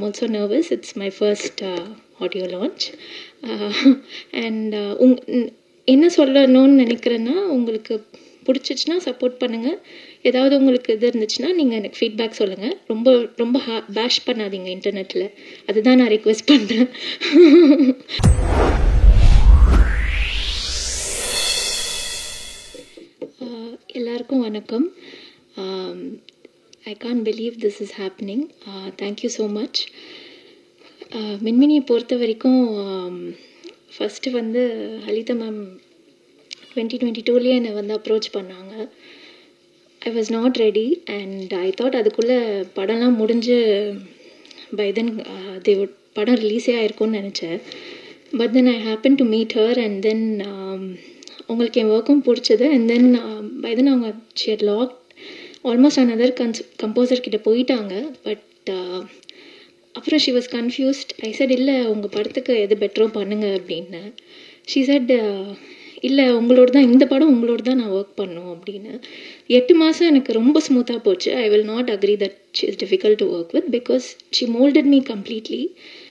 I'm also nervous. It's my first audio launch. And என்ன சொல்லணும்னு நினைக்கிறேன்னா, உங்களுக்கு பிடிச்சிச்சுன்னா சப்போர்ட் பண்ணுங்கள். ஏதாவது உங்களுக்கு இது இருந்துச்சுன்னா நீங்கள் எனக்கு ஃபீட்பேக் சொல்லுங்கள். ரொம்ப ரொம்ப பேஷ் பண்ணாதீங்க இன்டர்நெட்டில். அதுதான் நான் ரிக்வெஸ்ட் பண்ணுறேன். எல்லாருக்கும் வணக்கம். I can't believe this is happening. Thank you so much. மின்மினியை பொறுத்த வரைக்கும் ஃபஸ்ட்டு வந்து ஹலிதா மேம் 2022 என்னை வந்து அப்ரோச் பண்ணாங்க. I was not ready and I thought அதுக்குள்ளே படம்லாம் முடிஞ்சு பை தென் படம் ரிலீஸே ஆகிருக்கும்னு நினச்சேன். But then I happen to meet her and then அவங்களுக்கு என் ஒர்க்கும் பிடிச்சது. அண்ட் தென் பை தென் அவங்க ஷேர் லாக் ஆல்மோஸ்ட் அனதர் கம்போசர் கிட்ட போயிட்டாங்க. பட் அப்புறம் she was confused. I said இல்லை உங்கள் படத்துக்கு எது பெட்டரோ பண்ணுங்க அப்படின்னு. ஷி செட் இல்லை உங்களோட தான் இந்த படம் உங்களோட தான் நான் ஒர்க் பண்ணோம் அப்படின்னு. 8 மாதம் எனக்கு ரொம்ப ஸ்மூத்தாக போச்சு. I will not agree that she is difficult to work with because she moulded me completely.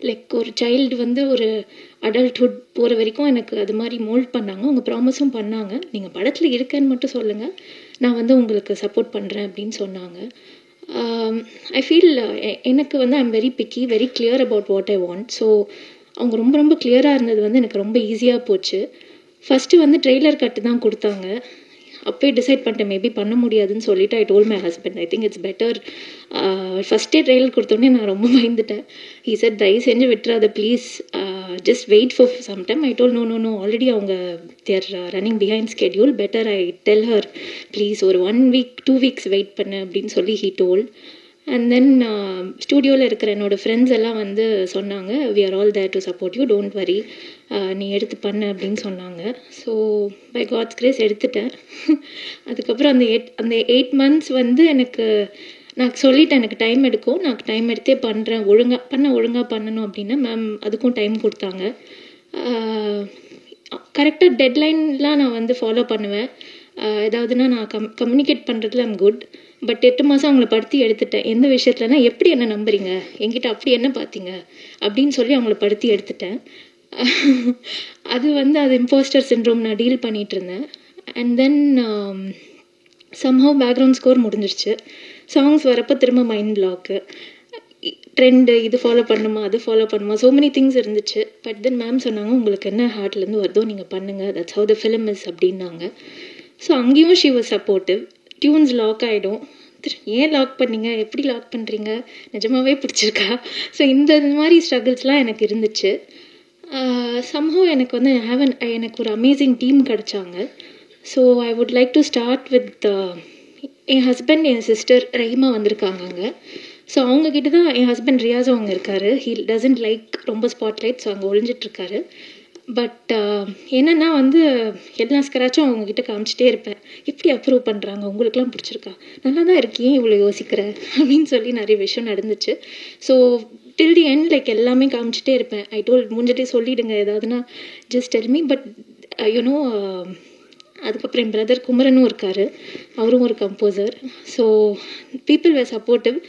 Like ஒரு சைல்டு வந்து ஒரு அடல்ட்ஹுட் போகிற வரைக்கும் எனக்கு அது மாதிரி மோல்ட் பண்ணாங்க. அவங்க ப்ராமிஸும் பண்ணாங்க, நீங்கள் படத்தில் இருக்கேன்னு மட்டும் சொல்லுங்கள், நான் வந்து உங்களுக்கு சப்போர்ட் பண்ணுறேன் அப்படின்னு சொன்னாங்க. ஐ ஃபீல் எனக்கு வந்து I'm very piggy, very clear about what I want. So அவங்க ரொம்ப ரொம்ப கிளியராக இருந்தது வந்து எனக்கு ரொம்ப ஈஸியாக போச்சு. ஃபஸ்ட்டு வந்து ட்ரெய்லர் கட்டு தான் கொடுத்தாங்க. அப்போயே டிசைட் பண்ணிட்டேன் மேபி பண்ண முடியாதுன்னு சொல்லிவிட்டு I told my husband I think it's better. ஃபஸ்ட்டே ட்ரெய்லர் கொடுத்தோன்னே நான் ரொம்ப பயந்துட்டேன். ஹீ செட் தயவு செஞ்சு விட்டுறாத please, just wait for some time. I told no already அவங்க they're running behind schedule, better I tell her please ஒரு 1 week 2 weeks வெயிட் பண்ணு அப்படின்னு சொல்லி ஹீ டோல். அண்ட் தென் ஸ்டூடியோவில் இருக்கிற என்னோடய ஃப்ரெண்ட்ஸ் எல்லாம் வந்து சொன்னாங்க, we are all there to support you, don't worry, நீ எடுத்து பண்ணு அப்படின்னு சொன்னாங்க. ஸோ பை காட்ஸ் கிரேஸ் எடுத்துட்டேன். அதுக்கப்புறம் அந்த 8 months வந்து எனக்கு நான் சொல்லிட்டேன் எனக்கு டைம் எடுக்கும், நான் டைம் எடுத்தே பண்ணுறேன், ஒழுங்காக பண்ணணும் அப்படின்னு. மேம் அதுக்கும் டைம் கொடுத்தாங்க. கரெக்டாக டெட்லைன்லாம் நான் வந்து ஃபாலோ பண்ணுவேன். ஏதாவதுன்னா நான் கம்யூனிகேட் பண்ணுறதுல ஐம் குட். பட் 8 மாதம் அவங்கள படுத்தி எடுத்துட்டேன். எந்த விஷயத்துலனா எப்படி என்ன நம்புறீங்க, என்கிட்ட அப்படி என்ன பார்த்தீங்க அப்படின்னு சொல்லி அவங்கள படுத்தி எடுத்துட்டேன். அது வந்து அது இம்போஸ்டர் சிண்ட்ரோம் நான் டீல் பண்ணிகிட்டு இருந்தேன். And then somehow background score முடிஞ்சிருச்சு. சாங்ஸ் வரப்போ திரும்ப மைண்ட் பிளாக்கு, ட்ரெண்டு, இது ஃபாலோ பண்ணுமா அது ஃபாலோ பண்ணுமா, ஸோ மெனி திங்ஸ் இருந்துச்சு. பட் தென் மேம் சொன்னாங்க உங்களுக்கு என்ன ஹார்ட்லேருந்து வருதோ நீங்கள் பண்ணுங்கள், that's how the film is அப்படின்னாங்க. ஸோ அங்கேயும் she was supportive. Tunes lock ஆகிடும், ஏன் லாக் பண்ணீங்க, எப்படி லாக் பண்ணுறீங்க, நிஜமாகவே பிடிச்சிருக்கா. ஸோ இந்த மாதிரி ஸ்ட்ரகிள்ஸ்லாம் எனக்கு இருந்துச்சு. சம்ஹவ் எனக்கு வந்து எனக்கு ஒரு அமேசிங் டீம் கிடச்சாங்க. So I would like to start with என் ஹஸ்பண்ட், என் சிஸ்டர் ரஹிமா வந்திருக்காங்க அங்கே. ஸோ அவங்கக்கிட்ட தான் என் ஹஸ்பண்ட் ரியாஸும் அவங்க இருக்கார். ஹீ டசன்ட் லைக் ரொம்ப ஸ்பாட்லைட், ஸோ அங்கே ஒழிஞ்சிட்ருக்காரு. பட் என்னென்னா வந்து எல்லா ஸ்க்ராச்சும் அவங்கக்கிட்ட காமிச்சிட்டே இருப்பேன், எப்படி அப்ரூவ் பண்ணுறாங்க, உங்களுக்குலாம் பிடிச்சிருக்கா, நல்லா தான் இருக்கேன் இவ்வளோ யோசிக்கிற அப்படின்னு சொல்லி நிறைய விஷயம் நடந்துச்சு. So till the end like எல்லாமே காமிச்சிட்டே இருப்பேன். ஐ டோல் முடிஞ்சிட்டே சொல்லிவிடுங்க ஏதாவதுனா just tell me. But you know அதுக்கப்புறம் என் பிரதர் குமரனும் இருக்கார், அவரும் ஒரு composer. So people were supportive.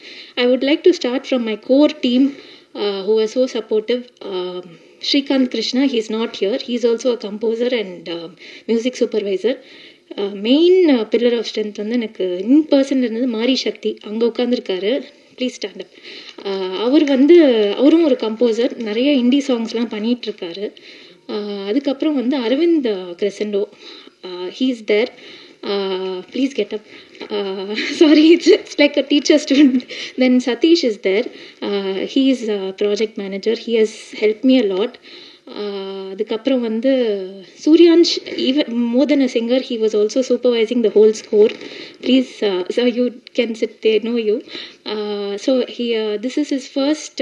I would like to start from my core team who was so supportive. Srikanth Krishna, he is not here, he is also a composer and music supervisor. Main pillar of strength வந்து எனக்கு இன் பர்சனில் இருந்தது மாரி சக்தி, அங்கே உட்காந்துருக்காரு, please stand up. அவரும் ஒரு composer, நிறைய indie சாங்ஸ்லாம் பண்ணிகிட்ருக்காரு. அதுக்கப்புறம் வந்து Aravind Crescendo, he is there, please get up. Sorry, it's like a teacher student. Then Satish is there, he is a project manager, he has helped me a lot. அதுக்கப்புறம் வந்து Suryansh, even more than a singer, he was also supervising the whole score. Please sir, you can sit there, know you. So this is his first,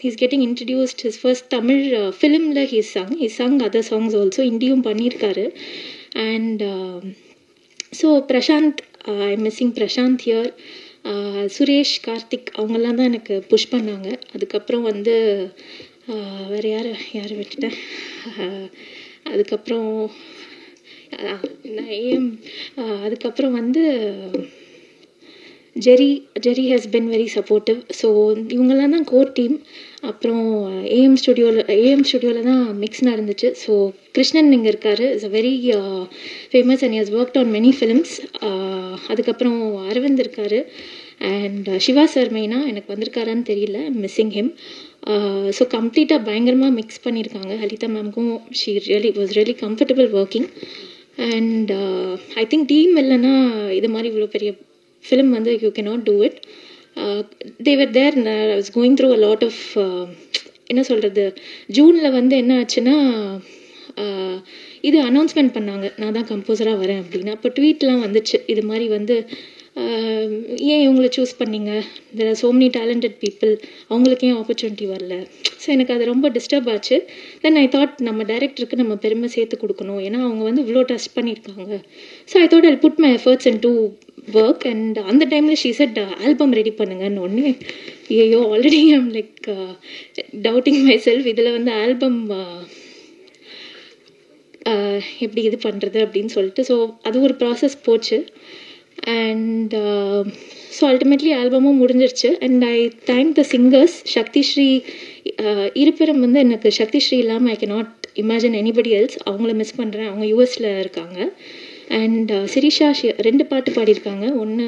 he's getting introduced, his first Tamil film la he sung other songs also, இண்டியும் பண்ணியிருக்காரு. And so Prashanth, I missing Prashanth here. Suresh, Karthik அவங்கெல்லாம் தான் எனக்கு push பண்ணாங்க. அதுக்கப்புறம் வந்து வேறு யார் விட்டுட்டேன். அதுக்கப்புறம் அதுக்கப்புறம் வந்து Jerry has been very supportive. So இவங்கெல்லாம் தான் கோர் டீம். அப்புறம் ஏஎம் ஸ்டுடியோவில் தான் மிக்ஸ் நடந்துச்சு. ஸோ கிருஷ்ணன் இங்கே இருக்கார், is a very famous and has worked on many films. அதுக்கப்புறம் அரவிந்த் இருக்கார் அண்ட் சிவா சார் மெயினாக எனக்கு வந்திருக்காரான்னு தெரியல, மிஸ்ஸிங் ஹிம். ஸோ கம்ப்ளீட்டாக பயங்கரமாக மிக்ஸ் பண்ணியிருக்காங்க. ஹலிதா மேம்க்கும் she was really comfortable working. And I think team இல்லைன்னா இது மாதிரி இவ்வளோ பெரிய ஃபிலிம் வந்து you cannot do it. They were there. I was going through a lot of என்ன சொல்கிறது, ஜூனில் வந்து என்ன ஆச்சுன்னா இது அனௌன்ஸ்மெண்ட் பண்ணாங்க, நான் தான் கம்போசராக வரேன் அப்படின்னு. அப்போ ட்வீட்லாம் வந்துச்சு, இது மாதிரி வந்து ஏன் இவங்களை சூஸ் பண்ணிங்க, there are so many talented people, அவங்களுக்கு ஏன் ஆப்பர்ச்சுனிட்டி வரல. ஸோ எனக்கு அது ரொம்ப டிஸ்டர்ப் ஆச்சு. தென் ஐ தாட் நம்ம டைரக்டருக்கு நம்ம பெருமை சேர்த்து கொடுக்கணும், ஏன்னா அவங்க வந்து இவ்வளோ ட்ரஸ்ட் பண்ணியிருக்காங்க. So I thought I put my efforts into work. And அந்த டைமில் ஷீ செட் ஆல்பம் ரெடி பண்ணுங்கன்னு ஒன்று. ஐயோ already I'm like doubting myself, இதில் வந்து ஆல்பம் எப்படி இது பண்ணுறது அப்படின்னு சொல்லிட்டு. ஸோ அது ஒரு ப்ராசஸ் போச்சு. அண்ட் ஸோ அல்டிமேட்லி ஆல்பமும் முடிஞ்சிருச்சு. And I thank the singers. Sakthi Sree இருப்பிடம் வந்து எனக்கு சக்தி ஸ்ரீ இல்லாமல் I cannot imagine anybody else. அவங்கள மிஸ் பண்ணுறேன், அவங்க யூஎஸில் இருக்காங்க. அண்ட் சிரிஷா 2 பாட்டு பாடியிருக்காங்க, ஒன்று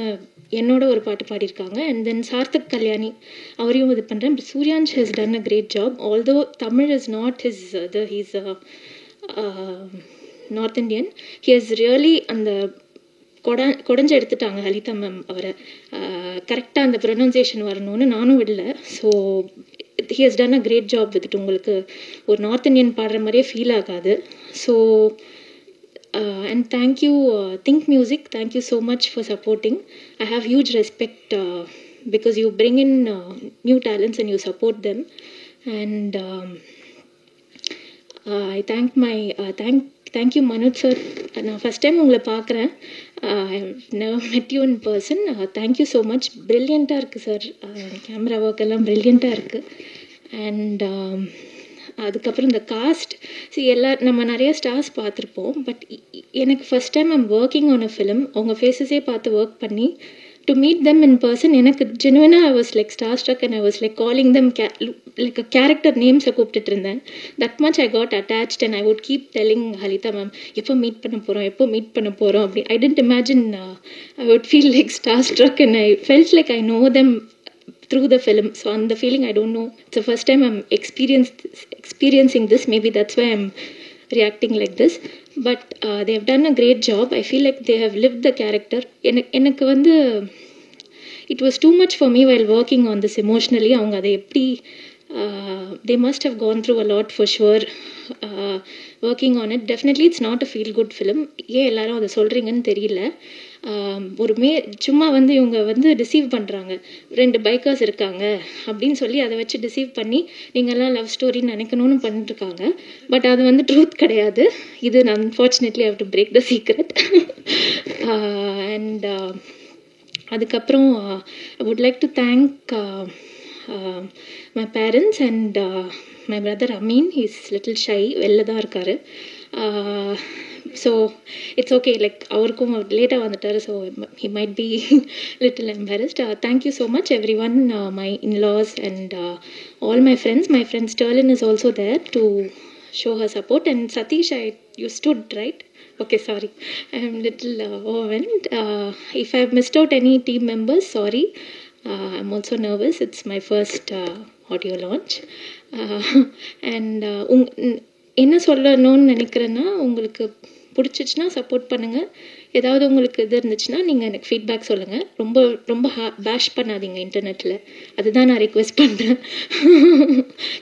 என்னோட ஒரு பாட்டு பாடியிருக்காங்க. அண்ட் தென் சார்த்தக் கல்யாணி அவரையும் இது பண்ணுறேன். Suryansh has done a great job. Although Tamil is not his he's north Indian. He has really அந்த கொடைஞ்சு எடுத்துட்டாங்க ஹலிதா மேம் அவரை. கரெக்டாக அந்த ப்ரொனன்சியேஷன் வரணும்னு நானும் விடல. So he has done a great job with. உங்களுக்கு ஒரு நார்த் இண்டியன் பாடுற மாதிரியே ஃபீல் ஆகாது. So and thank you Think Music, thank you so much for supporting. I have huge respect because you bring in new talents and you support them. And I thank you Manoj sir. நான் first time உங்களை பார்க்குறேன். I never met you in person. Thank you so much. ப்ரில்லியண்ட்டாக இருக்குது sir, camera work எல்லாம் ப்ரில்லியண்ட்டாக இருக்குது. And அதுக்கப்புறம் இந்த cost நம்ம நிறைய ஸ்டார்ஸ் பார்த்துருப்போம். பட் எனக்கு first time I'm working on a film. அவங்க ஃபேஸஸே பார்த்து ஒர்க் பண்ணி to meet them in person, எனக்கு ஜெனுவனாக I was like star struck and I was like calling them like a character நேம்ஸை கூப்பிட்டுட்டு இருந்தேன். That much I got attached and I would keep telling Halitha ma'am எப்போ meet பண்ண போகிறோம் அப்படி. I didn't imagine I would feel like star struck and I felt like I know them through the film. So on the feeling, I don't know, it's the first time I'm experiencing this. Maybe that's why I'm reacting like this. But they have done a great job. I feel like they have lived the character. எனக்கு வந்து it was too much for me while working on this emotionally. அவங்க அதை எப்படி they must have gone through a lot for sure working on it. Definitely it's not a feel good film. ஏன் எல்லாரும் அதை சொல்கிறீங்கன்னு தெரியல. ஒரு சும்மா வந்து இவங்க வந்து டிசீவ் பண்ணுறாங்க, 2 பைக்கர்ஸ் இருக்காங்க அப்படின்னு சொல்லி அதை வச்சு டிசீவ் பண்ணி நீங்கள்லாம் லவ் ஸ்டோரின்னு நினைக்கணும்னு பண்ணிட்டுருக்காங்க. பட் அது வந்து ட்ரூத் கிடையாது. இது unfortunately I have to break the secret. And அதுக்கப்புறம் I would like to thank my parents and my brother Ameen. He's little shy, வெளில தான் இருக்கார். ஸோ இட்ஸ் ஓகே, லைக் அவருக்கும் லேட்டாக வந்துட்டார். So he might be little embarrassed. Thank you so much everyone, my in-laws and all my friends. My friend Sterlin is also there to show her support. And Satish, you stood, right? Okay, sorry, I'm little overwhelmed. If I've missed out any team members, sorry. I'm also nervous. It's my first audio launch. And என்ன சொல்லணும்னு நினைக்கிறேன்னா, உங்களுக்கு பிடிச்சிச்சின்னா support பண்ணுங்கள். ஏதாவது உங்களுக்கு இது இருந்துச்சுன்னா நீங்கள் எனக்கு ஃபீட்பேக் சொல்லுங்கள். ரொம்ப ரொம்ப பேஷ் பண்ணாதீங்க இன்டர்நெட்டில், அதுதான் நான் ரிக்வெஸ்ட் பண்ணுறேன்.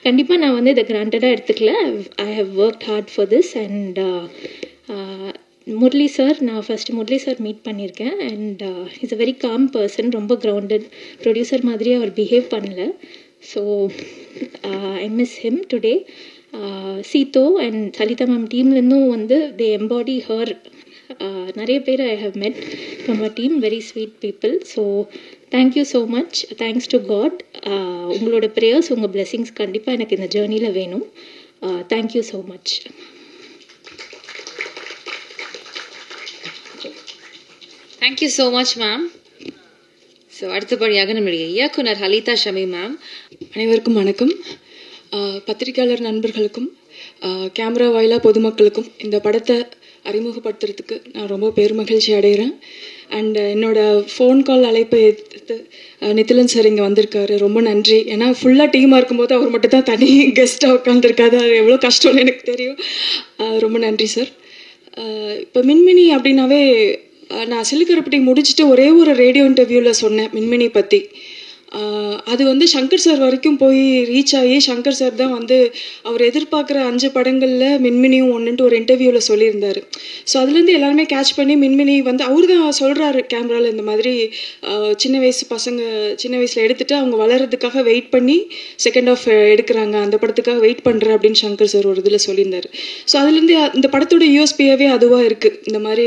கண்டிப்பாக நான் வந்து இதை கிராண்டடாக எடுத்துக்கல. I have worked hard for this. And Murali sir, நான் ஃபஸ்ட்டு முரளி சார் மீட் பண்ணியிருக்கேன். And is a very calm person, ரொம்ப கிரவுண்டட். ப்ரொடியூசர் மாதிரியே அவர் பிஹேவ் பண்ணல. So I miss him today. சீதோ அண்ட் சலிதா மேம் டீம்லேருந்தும் வந்து தே எம்பாடி ஹர். நிறைய பேர் I have met from a team, very sweet people. So thank you so much. Thanks to God. உங்களோட ப்ரேயர்ஸ், உங்கள் பிளெஸிங்ஸ் கண்டிப்பாக எனக்கு இந்த ஜேர்னியில் வேணும். Thank you so much. Thank you so much, ma'am. So அடுத்தபடியாக நம்முடைய இயக்குனர் ஹலிதா ஷமி மேம். அனைவருக்கும் வணக்கம். பத்திரிகையாளர் நண்பர்களுக்கும் கேமரா வாயிலாக பொதுமக்களுக்கும் இந்த படத்தை அறிமுகப்படுத்துறதுக்கு நான் ரொம்ப பெருமகிழ்ச்சி அடைகிறேன். அண்ட் என்னோடய ஃபோன் கால் அழைப்பை எடுத்து நித்திலன் சார் இங்கே வந்திருக்காரு, ரொம்ப நன்றி. ஏன்னா ஃபுல்லாக டீமாக இருக்கும்போது அவர் மட்டும் தான் தனி கெஸ்ட்டாக உட்காந்துருக்காது, அது எவ்வளோ கஷ்டம்னு எனக்கு தெரியும். ரொம்ப நன்றி சார். இப்போ மின்மினி அப்படின்னாவே நான் சிலுக்கரப்பட்டி முடிச்சுட்டு ஒரே ஒரு ரேடியோ இன்டர்வியூவில் சொன்னேன் மின்மினி பற்றி. அது வந்து சங்கர் சார் வரைக்கும் போய் ரீச் ஆகி சங்கர் சார் தான் வந்து அவர் எதிர்பார்க்குற 5 படங்களில் மின்மினியும் ஒன்றுன்ட்டு ஒரு இன்டர்வியூவில் சொல்லியிருந்தார். ஸோ அதுலேருந்து எல்லாருமே கேட்ச் பண்ணி மின்மினி வந்து அவர் தான் சொல்கிறாரு கேமராவில், இந்த மாதிரி சின்ன வயசு பசங்க சின்ன வயசில் எடுத்துகிட்டு அவங்க வளர்கிறதுக்காக வெயிட் பண்ணி செகண்ட் ஆஃப் எடுக்கிறாங்க, அந்த படத்துக்காக வெயிட் பண்ணுறேன் அப்படின்னு சங்கர் சார் ஒரு இதில் சொல்லியிருந்தார். ஸோ அதுலேருந்து இந்த படத்தோட யூஎஸ்பியாவே அதுவாக இருக்குது. இந்த மாதிரி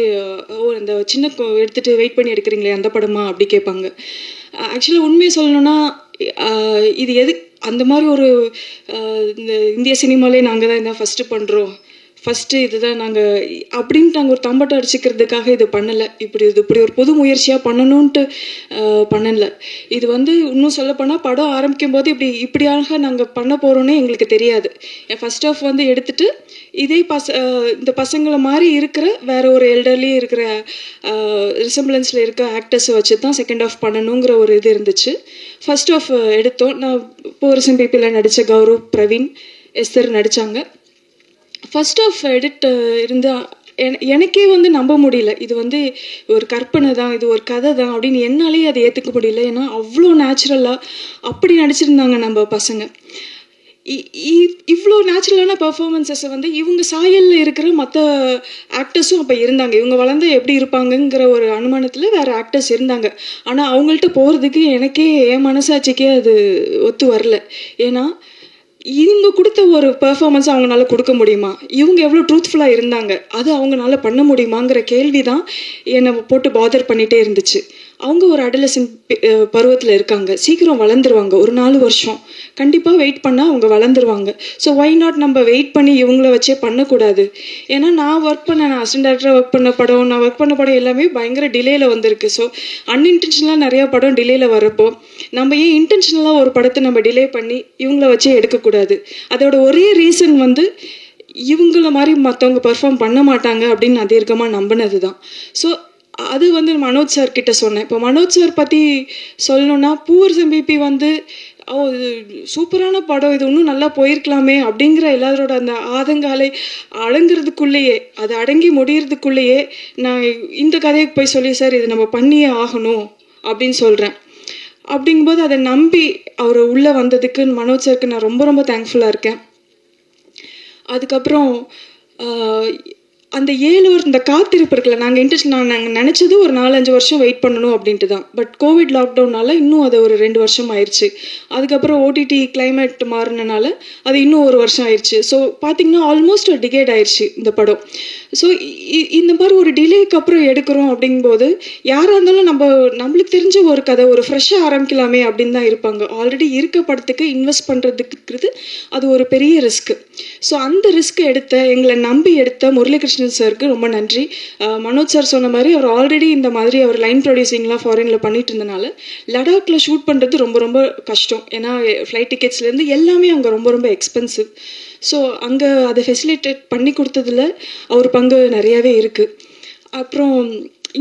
அந்த சின்ன எடுத்துகிட்டு வெயிட் பண்ணி எடுக்கிறீங்களே அந்த படமா அப்படி கேட்பாங்க. ஆக்சுவலாக உண்மையை சொல்லணும்னா இது அந்த மாதிரி ஒரு இந்த இந்திய சினிமாலே நாங்கள் தான் இதான் ஃபஸ்ட்டு பண்ணுறோம், ஃபஸ்ட்டு இதுதான் நாங்கள் அப்படின்ட்டு நாங்கள் ஒரு தம்பட்டம் அடிச்சுக்கிறதுக்காக இது பண்ணலை. இப்படி ஒரு பொது முயற்சியாக பண்ணணுன்ட்டு பண்ணலை. இது வந்து இன்னும் சொல்லப்போனால் படம் ஆரம்பிக்கும் போது இப்படியாக நாங்கள் பண்ண போகிறோன்னே எங்களுக்கு தெரியாது. ஃபர்ஸ்ட் ஆஃப் வந்து எடுத்துகிட்டு இதே இந்த பசங்களை மாதிரி இருக்கிற வேற ஒரு எல்டர்லி இருக்கிற ரிசம்பிளன்ஸில் இருக்க ஆக்டர்ஸை வச்சு தான் செகண்ட் ஆஃப் பண்ணணுங்கிற ஒரு இது இருந்துச்சு. ஃபர்ஸ்ட் ஆஃப் எடுத்தோம். நான் போரசம் பிபியில் நடித்த கௌரவ், பிரவீன், எஸ்தர் நடித்தாங்க. ஃபர்ஸ்ட் ஆஃப் எடிட் இருந்து எனக்கே வந்து நம்ப முடியல, இது வந்து ஒரு கற்பனை தான், இது ஒரு கதை தான் அப்படின்னு என்னாலேயே அதை ஏற்றுக்க முடியல. ஏன்னா அவ்வளோ நேச்சுரலாக அப்படி நடிச்சிருந்தாங்க நம்ம பசங்க. இவ்வளோ நேச்சுரலான பர்ஃபார்மன்ஸஸை வந்து இவங்க சாயலில் இருக்கிற மற்ற ஆக்டர்ஸும் அப்போ இருந்தாங்க. இவங்க வளர்ந்து எப்படி இருப்பாங்கங்கிற ஒரு அனுமானத்தில் வேறு ஆக்டர்ஸ் இருந்தாங்க. ஆனால் அவங்கள்ட்ட போகிறதுக்கு எனக்கே என் மனசாட்சிக்கே அது ஒத்து வரல. ஏன்னா இவங்க கொடுத்த ஒரு பெர்ஃபார்மன்ஸ் அவங்களால கொடுக்க முடியுமா, இவங்க எவ்வளோ ட்ரூத்ஃபுல்லாக இருந்தாங்க, அது அவங்களால பண்ண முடியுமாங்கிற கேள்வி தான் என்னை போட்டு பாதர் பண்ணிகிட்டே இருந்துச்சு. அவங்க ஒரு அடலசன்ட் பருவத்தில் இருக்காங்க, சீக்கிரம் வளர்ந்துருவாங்க. ஒரு 4 வருஷம் கண்டிப்பாக வெயிட் பண்ணால் அவங்க வளர்ந்துருவாங்க. ஸோ ஒய் நாட் நம்ம வெயிட் பண்ணி இவங்கள வச்சே பண்ணக்கூடாது. ஏன்னா நான் அசிஸ்டன்ட் டேரக்டராக ஒர்க் பண்ண படம் எல்லாமே பயங்கர டிலேயில் வந்திருக்கு. ஸோ அன்இன்டென்ஷனலாக நிறையா படம் டிலேயில் வரப்போ நம்ம ஏன் இன்டென்ஷனலாக ஒரு படத்தை நம்ம டிலே பண்ணி இவங்கள வச்சே எடுக்கக்கூடாது. அதோட ஒரே ரீசன் வந்து இவங்கள மாதிரி மற்றவங்க பெர்ஃபார்ம் பண்ண மாட்டாங்க அப்படின்னு நான் தீர்க்கமாக நம்பினது தான். ஸோ அது வந்து மனோஜ் சார் கிட்ட சொன்னேன். இப்போ மனோஜ் சார் பற்றி சொல்லணுன்னா பூவரசம் பிபி வந்து இது சூப்பரான படம், இது இன்னும் நல்லா போயிருக்கலாமே அப்படிங்கிற எல்லாரோட அந்த ஆதங்காலை அடங்கிறதுக்குள்ளேயே, அது அடங்கி முடியறதுக்குள்ளேயே நான் இந்த கதைக்கு போய் சொல்லி சார் இது நம்ம பண்ணியே ஆகணும் அப்படின்னு சொல்கிறேன். அப்படிங்கும்போது அதை நம்பி அவர் உள்ளே வந்ததுக்கு மனோஜ் சாருக்கு நான் ரொம்ப ரொம்ப தேங்க்ஃபுல்லாக இருக்கேன். அதுக்கப்புறம் அந்த 7 வருஷம் இந்த காத்திருப்பு இருக்குல்ல, நாங்கள் நினச்சது ஒரு 4-5 வருஷம் வெயிட் பண்ணணும் அப்படின்ட்டு தான். பட் கோவிட் லாக்டவுனால இன்னும் அது ஒரு 2 வருஷம் ஆயிடுச்சு. அதுக்கப்புறம் ஓடிடி கிளைமேட் மாறினால அது இன்னும் 1 வருஷம் ஆயிடுச்சு. ஸோ பார்த்திங்கன்னா ஆல்மோஸ்ட் ஒரு டிகேட் ஆயிடுச்சு இந்த படம். ஸோ இந்த மாதிரி ஒரு டிலேக்கு அப்புறம் எடுக்கிறோம் அப்படிங்கும்போது யாராக இருந்தாலும் நம்மளுக்கு தெரிஞ்ச ஒரு கதை ஒரு ஃப்ரெஷ்ஷாக ஆரம்பிக்கலாமே அப்படின்னு தான் இருப்பாங்க. ஆல்ரெடி இருக்க படத்துக்கு இன்வெஸ்ட் பண்ணுறதுக்குறது அது ஒரு பெரிய ரிஸ்க்கு. ஸோ அந்த ரிஸ்க் எங்களை நம்பி எடுத்த முரளிகிருஷ்ணன் சாருக்கு ரொம்ப நன்றி. மனோஜ் சார் சொன்ன மாதிரி அவர் ஆல்ரெடி இந்த மாதிரி அவர் லைன் ப்ரொடியூசிங்லாம் ஃபாரினில் பண்ணிட்டு இருந்தனால லடாக்கில் ஷூட் பண்ணுறது ரொம்ப ரொம்ப கஷ்டம். ஏன்னா ஃப்ளைட் டிக்கெட்ஸ்லேருந்து எல்லாமே அங்கே ரொம்ப ரொம்ப எக்ஸ்பென்சிவ். ஸோ அங்கே அதை ஃபெசிலிட்டேட் பண்ணி கொடுத்ததில் அவர் பங்கு நிறையாவே இருக்குது. அப்புறம்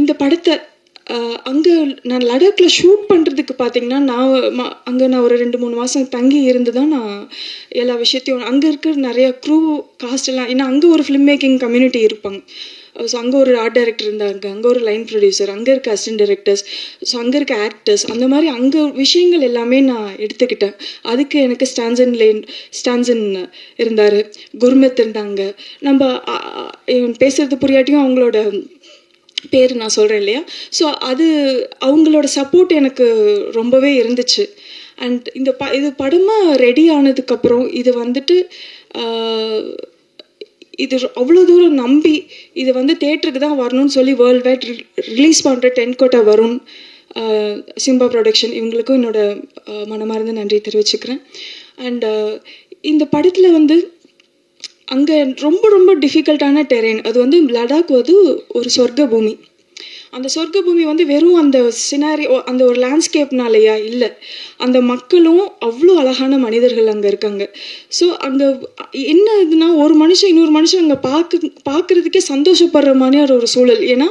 இந்த படத்தை அங்கே நான் லடாக்கில் ஷூட் பண்ணுறதுக்கு பார்த்திங்கன்னா நான் ஒரு 2-3 மாதம் தங்கி இருந்து தான் நான் எல்லா விஷயத்தையும் அங்கே இருக்கிற நிறையா க்ரூ காஸ்ட் எல்லாம், ஏன்னா அங்கே ஒரு ஃபிலிம் மேக்கிங் கம்யூனிட்டி இருப்பாங்க. ஸோ அங்கே ஒரு ஆர்ட் டைரக்டர் இருந்தாங்க, அங்கே ஒரு லைன் ப்ரொடியூசர், அங்கே இருக்க அசிஸ்டன்ட் டைரக்டர்ஸ், ஸோ அங்கே இருக்க ஆக்டர்ஸ், அந்த மாதிரி அங்கே விஷயங்கள் எல்லாமே நான் எடுத்துக்கிட்டேன். அதுக்கு எனக்கு ஸ்டான்சன் இருந்தார், குர்மித் இருந்தாங்க. நம்ம பேசுகிறது புரியாட்டியும் அவங்களோட பேர் நான் சொல்கிறேன் இல்லையா. ஸோ அவங்களோட சப்போர்ட் எனக்கு ரொம்பவே இருந்துச்சு. அண்ட் இது படமாக ரெடி ஆனதுக்கப்புறம் இது வந்துட்டு இது அவ்வளோ தூரம் நம்பி இது வந்து தேட்டருக்கு தான் வரணும்னு சொல்லி வேர்ல்டு வைட் ரிலீஸ் பண்ணுற 10 கோட்டா வருண், சிம்பா ப்ரொடக்ஷன், இவங்களுக்கும் என்னோட மனமார்ந்த நன்றி தெரிவிச்சுக்கிறேன். அண்ட் இந்த படத்தில் வந்து அங்கே ரொம்ப ரொம்ப டிஃபிகல்ட்டான டெரெயின், அது வந்து லடாக் வந்து ஒரு சொர்க்க பூமி. அந்த சொர்க்க பூமி வந்து வெறும் அந்த சினாரியோ, அந்த ஒரு லேண்ட்ஸ்கேப்னாலையா இல்லை, அந்த மக்களும் அவ்வளோ அழகான மனிதர்கள் அங்கே இருக்காங்க. ஸோ அங்கே என்ன இதுனா, ஒரு மனுஷன் இன்னொரு மனுஷன் அங்கே பார்க்குறதுக்கே சந்தோஷப்படுற மாதிரியான ஒரு சூழல். ஏன்னா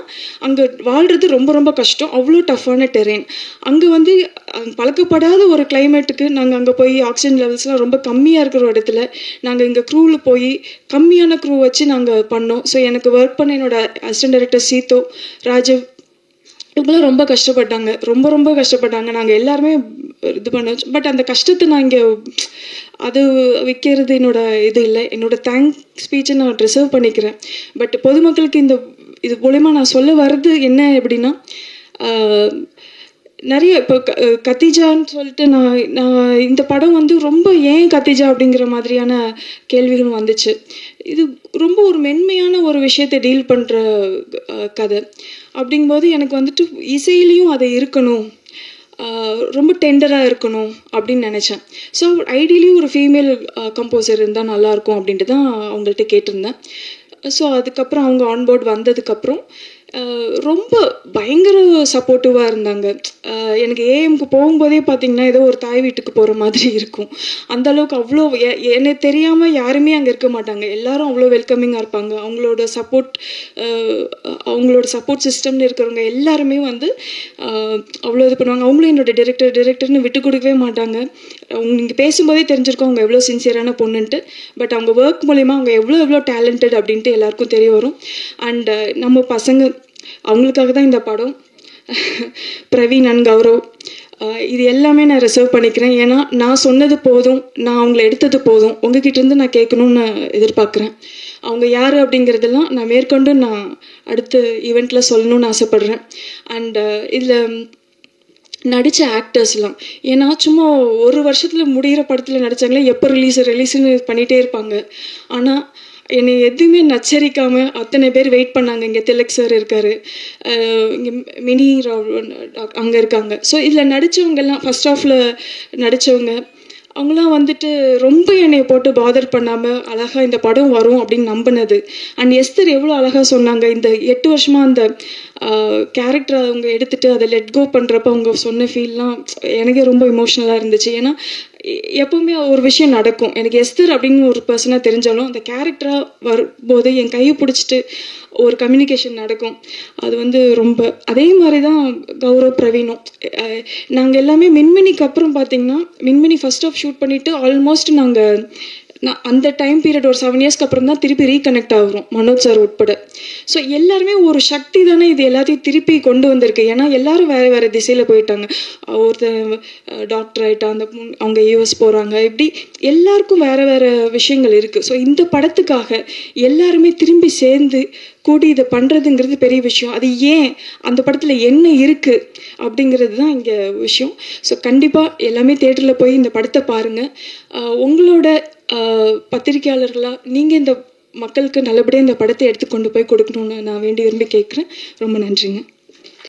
அங்கே வாழ்கிறது ரொம்ப ரொம்ப கஷ்டம், அவ்வளோ டஃப்பான டெரெயின். அங்கே வந்து பழக்கப்படாத ஒரு கிளைமேட்டுக்கு நாங்கள் அங்கே போய் ஆக்சிஜன் லெவல்ஸ்லாம் ரொம்ப கம்மியாக இருக்கிற இடத்துல நாங்கள் இங்கே க்ரூவில் போய் கம்மியான க்ரூ வச்சு நாங்கள் பண்ணோம். ஸோ எனக்கு ஒர்க் பண்ண என்னோட அசிஸ்டன்ட் டைரக்டர் சீதோ, ராஜவ், இவங்களாம் ரொம்ப கஷ்டப்பட்டாங்க, ரொம்ப ரொம்ப கஷ்டப்பட்டாங்க. நாங்கள் எல்லாருமே இது பண்ணோம். பட் அந்த கஷ்டத்தை நான் இங்கே அது விற்கிறது என்னோட இது இல்லை. என்னோட தேங்க் ஸ்பீச்சை நான் ரிசர்வ் பண்ணிக்கிறேன். பட் பொதுமக்களுக்கு இது மூலமா நான் சொல்ல வர்றது என்ன அப்படின்னா, நிறைய இப்போ கத்திஜான்னு சொல்லிட்டு நான் இந்த படம் வந்து ரொம்ப ஏன் கத்திஜா அப்படிங்கிற மாதிரியான கேள்விகள் வந்துச்சு. இது ரொம்ப ஒரு மென்மையான ஒரு விஷயத்தை டீல் பண்ணுற கதை. அப்படிங்கும்போது எனக்கு வந்துட்டு இசையிலையும் அது இருக்கணும், ரொம்ப டெண்டராக இருக்கணும் அப்படின்னு நினச்சேன். ஸோ ஐடியலி ஒரு ஃபீமேல் கம்போசர் இருந்தால் நல்லாயிருக்கும் அப்படின்ட்டு தான் அவங்கள்ட்ட கேட்டிருந்தேன். ஸோ அதுக்கப்புறம் அவங்க ஆன்போர்ட் வந்ததுக்கப்புறம் ரொம்ப பயங்கர சப்போர்ட்டிவாக இருந்தாங்க. எனக்கு ஏஎம்க்கு போகும்போதே பார்த்திங்கன்னா ஏதோ ஒரு தாய் வீட்டுக்கு போகிற மாதிரி இருக்கும். அந்தளவுக்கு அவ்வளோ எனக்கு தெரியாமல் யாருமே அங்கே இருக்க மாட்டாங்க. எல்லாரும் அவ்வளோ வெல்கமிங்காக இருப்பாங்க. அவங்களோட சப்போர்ட் சிஸ்டம்னு இருக்கிறவங்க எல்லாருமே வந்து அவ்வளோ இது பண்ணுவாங்க. அவங்களும் என்னோட டிரெக்டர்னு விட்டு கொடுக்கவே மாட்டாங்க. நீங்கள் பேசும்போதே தெரிஞ்சிருக்கோம் அவங்க எவ்வளோ சின்சியரான பொண்ணுன்ட்டு. பட் அவங்க ஒர்க் மூலயமா அவங்க எவ்வளோ டேலண்டட் அப்படின்ட்டு எல்லாருக்கும் தெரிய வரும். அண்ட் நம்ம பசங்க அவங்களுக்காக தான் இந்த படம். பிரவீன் அண்ட் கௌரவ், இது எல்லாமே நான் ரிசர்வ் பண்ணிக்கிறேன். ஏன்னா நான் சொன்னது போதும், நான் அவங்கள எடுத்தது போதும், உங்ககிட்ட இருந்து நான் கேட்கணும்னு நான் எதிர்பார்க்குறேன். அவங்க யார் அப்படிங்கிறதெல்லாம் நான் மேற்கொண்டு நான் அடுத்த ஈவெண்ட்டில் சொல்லணும்னு ஆசைப்பட்றேன். அண்ட் இதில் நடித்த ஆக்டர்ஸ்லாம், ஏன்னா சும்மா ஒரு வருஷத்தில் முடிகிற படத்தில் நடித்தாங்களே, எப்போ ரிலீஸ்னு பண்ணிகிட்டே இருப்பாங்க. ஆனால் என்னை எதுவுமே நச்சரிக்காமல் அத்தனை பேர் வெயிட் பண்ணாங்க. இங்கே திலக் சார் இருக்கார், இங்கே மினி ராவ் அங்கே இருக்காங்க. ஸோ இதில் நடித்தவங்கெல்லாம் ஃபஸ்ட் ஹாஃபில் நடித்தவங்க அவங்களாம் வந்துட்டு ரொம்ப என்னை போட்டு பாதர் பண்ணாமல் அழகாக இந்த படம் வரும் அப்படின்னு நம்பினது. அண்ட் எஸ்தர் எவ்வளோ அழகாக சொன்னாங்க. இந்த 8 வருஷமாக அந்த கேரக்டரை அவங்க எடுத்துகிட்டு அதை லெட் கோ பண்ணுறப்ப அவங்க சொன்ன ஃபீல்லாம் எனக்கே ரொம்ப இமோஷ்னலாக இருந்துச்சு. ஏன்னா எப்போவுமே ஒரு விஷயம் நடக்கும், எனக்கு எஸ்தர் அப்படின்னு ஒரு பர்சனாக தெரிஞ்சாலும் அந்த கேரக்டராக வரும்போது என் கையை பிடிச்சிட்டு ஒரு கம்யூனிகேஷன் நடக்கும். அது வந்து ரொம்ப அதே மாதிரி தான் கௌரவ் பிரவீனும். நாங்கள் எல்லாமே மின்மினிக்கு அப்புறம் பார்த்திங்கன்னா, மின்மினி ஃபர்ஸ்ட் ஆஃப் ஷூட் பண்ணிவிட்டு ஆல்மோஸ்ட் நாங்கள் அந்த டைம் பீரியட் ஒரு 7 இயர்ஸ்க்கு அப்புறம் தான் திருப்பி ரீகனெக்ட் ஆகிறோம், மனோஜ் சார் உட்பட. ஸோ எல்லாருமே ஒரு சக்தி தானே இது எல்லாத்தையும் திருப்பி கொண்டு வந்திருக்கு. ஏன்னா எல்லாரும் வேறு வேறு திசையில் போயிட்டாங்க. ஒருத்தர் டாக்டர் ஆகிட்டா, அவங்க யூஎஸ் போகிறாங்க, இப்படி எல்லாருக்கும் வேறு வேறு விஷயங்கள் இருக்குது. ஸோ இந்த படத்துக்காக எல்லாருமே திரும்பி சேர்ந்து கூடி இதை பண்ணுறதுங்கிறது பெரிய விஷயம். அது ஏன் அந்த படத்தில் என்ன இருக்குது அப்படிங்கிறது தான் இங்கே விஷயம். ஸோ கண்டிப்பாக எல்லாமே தியேட்டரில் போய் இந்த படத்தை பாருங்கள். உங்களோட பத்திரிகையாளர்களாக நீங்கள் இந்த மக்களுக்கு நல்லபடியாக இந்த படத்தை எடுத்து கொண்டு போய் கொடுக்கணுன்னு நான் வேண்டி விரும்பி கேட்குறேன். ரொம்ப நன்றிங்க.